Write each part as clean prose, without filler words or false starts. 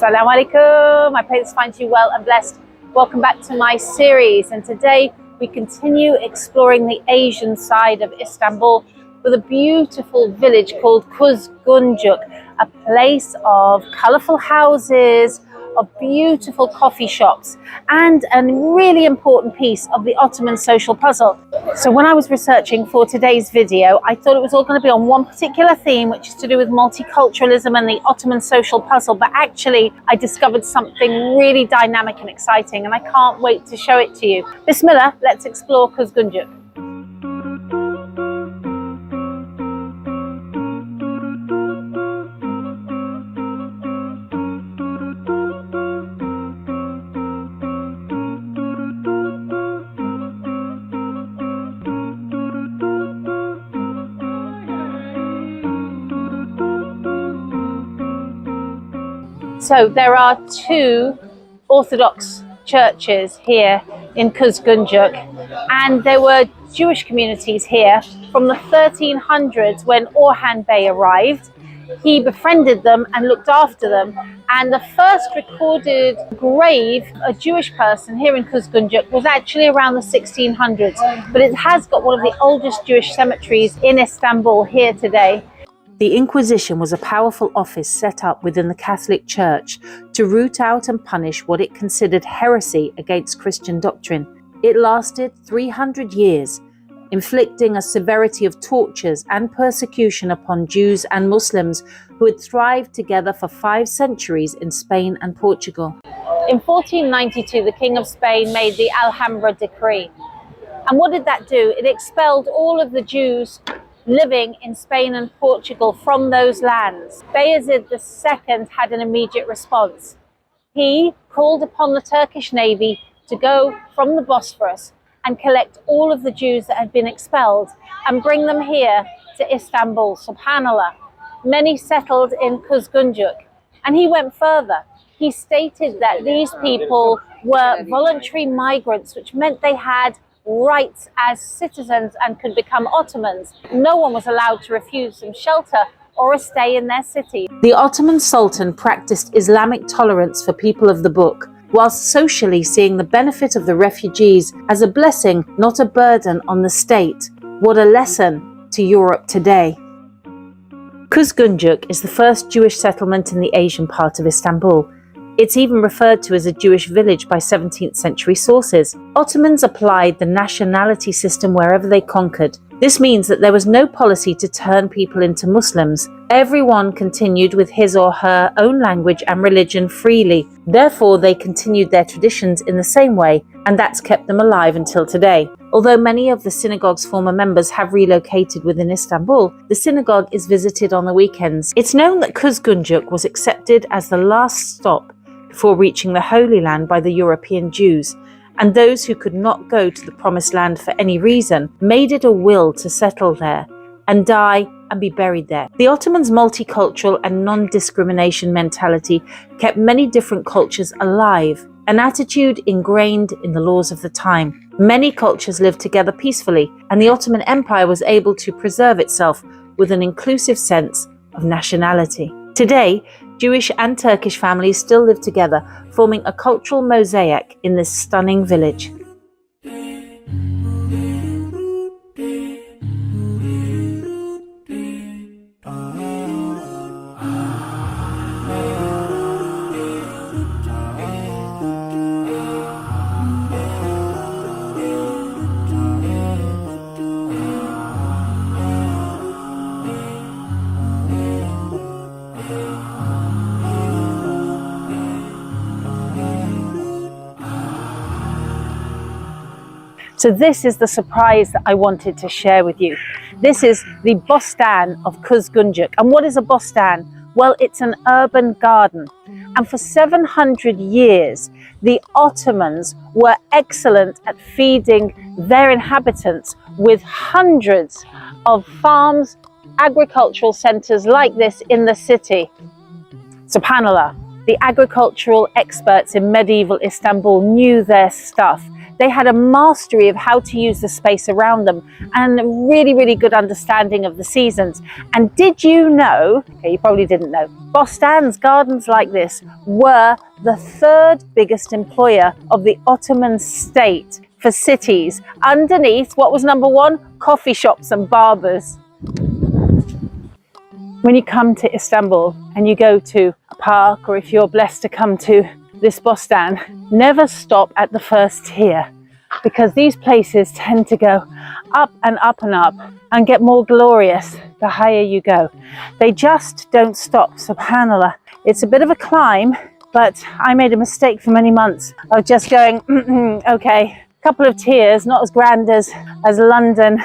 Assalamu alaikum. I pray this finds you well and blessed. Welcome back to my series, and today we continue exploring the Asian side of Istanbul with a beautiful village called Kuzguncuk, a place of colourful houses, of beautiful coffee shops, and a really important piece of the Ottoman social puzzle. So when I was researching for today's video, I thought it was all going to be on one particular theme, which is to do with multiculturalism and the Ottoman social puzzle, but actually I discovered something really dynamic and exciting, and I can't wait to show it to you. Bismillah, let's explore Kuzguncuk. So there are two Orthodox churches here in Kuzguncuk, and there were Jewish communities here from the 1300s when Orhan Bey arrived. He befriended them and looked after them, and the first recorded grave, a Jewish person here in Kuzguncuk, was actually around the 1600s, but it has got one of the oldest Jewish cemeteries in Istanbul here today. The Inquisition was a powerful office set up within the Catholic Church to root out and punish what it considered heresy against Christian doctrine. It lasted 300 years, inflicting a severity of tortures and persecution upon Jews and Muslims who had thrived together for 5 centuries in Spain and Portugal. In 1492, the King of Spain made the Alhambra Decree. And what did that do? It expelled all of the Jews living in Spain and Portugal from those lands. Bayezid II had an immediate response. He called upon the Turkish Navy to go from the Bosphorus and collect all of the Jews that had been expelled and bring them here to Istanbul, subhanallah. Many settled in Kuzguncuk, and he went further. He stated that these people were voluntary migrants, which meant they had rights as citizens and could become Ottomans. No one was allowed to refuse them shelter or a stay in their city. The Ottoman Sultan practiced Islamic tolerance for people of the book, whilst socially seeing the benefit of the refugees as a blessing, not a burden on the state. What a lesson to Europe today. Kuzguncuk is the first Jewish settlement in the Asian part of Istanbul. It's even referred to as a Jewish village by 17th century sources. Ottomans applied the nationality system wherever they conquered. This means that there was no policy to turn people into Muslims. Everyone continued with his or her own language and religion freely. Therefore, they continued their traditions in the same way, and that's kept them alive until today. Although many of the synagogue's former members have relocated within Istanbul, the synagogue is visited on the weekends. It's known that Kuzguncuk was accepted as the last stop before reaching the Holy Land by the European Jews, and those who could not go to the Promised Land for any reason made it a will to settle there and die and be buried there. The Ottomans' multicultural and non-discrimination mentality kept many different cultures alive, an attitude ingrained in the laws of the time. Many cultures lived together peacefully, and the Ottoman Empire was able to preserve itself with an inclusive sense of nationality. Today, Jewish and Turkish families still live together, forming a cultural mosaic in this stunning village. So this is the surprise that I wanted to share with you. This is the Bostan of Kuzguncuk. And what is a Bostan? Well, it's an urban garden. And for 700 years, the Ottomans were excellent at feeding their inhabitants with hundreds of farms, agricultural centres like this in the city. SubhanAllah, the agricultural experts in medieval Istanbul knew their stuff. They had a mastery of how to use the space around them and a really, really good understanding of the seasons. And did you know, okay, you probably didn't know, Bostan's gardens like this were the third biggest employer of the Ottoman state for cities. Underneath, what was number one? Coffee shops and barbers. When you come to Istanbul and you go to a park, or if you're blessed to come to this Bostan, never stop at the first tier, because these places tend to go up and up and up and get more glorious the higher you go. They just don't stop, subhanallah. It's a bit of a climb, but I made a mistake for many months of just going, okay, couple of tiers, not as grand as London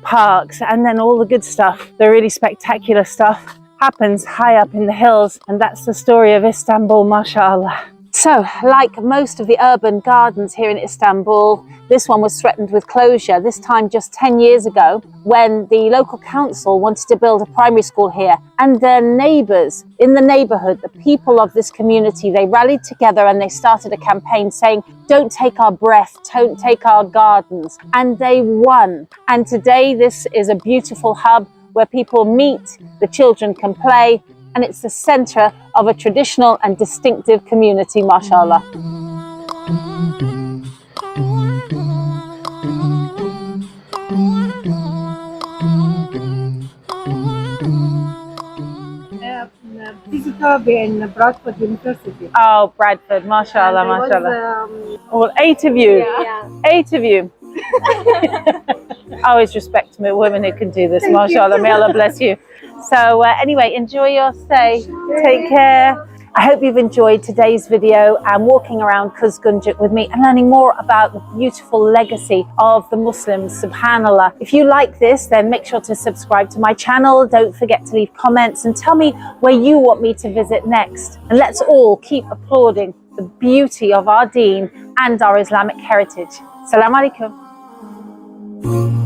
parks, and then all the good stuff, the really spectacular stuff, happens high up in the hills. And that's the story of Istanbul, mashallah. So, like most of the urban gardens here in Istanbul, this one was threatened with closure, this time just 10 years ago, when the local council wanted to build a primary school here. And their neighbours in the neighbourhood, the people of this community, they rallied together and they started a campaign saying, don't take our breath, don't take our gardens. And they won. And today this is a beautiful hub where people meet, the children can play, and it's the centre of a traditional and distinctive community, mashallah. Physical in Bradford University. Oh, Bradford, mashallah, mashallah. Well, 8 of you. Yeah. 8 of you. I always respect women who can do this, mashallah. May Allah bless you. So anyway, enjoy your stay. Take care. I hope you've enjoyed today's video and walking around Kuzguncuk with me and learning more about the beautiful legacy of the Muslims, subhanallah. If you like this, then make sure to subscribe to my channel. Don't forget to leave comments and tell me where you want me to visit next. And let's all keep applauding the beauty of our deen and our Islamic heritage. Assalamu alaikum.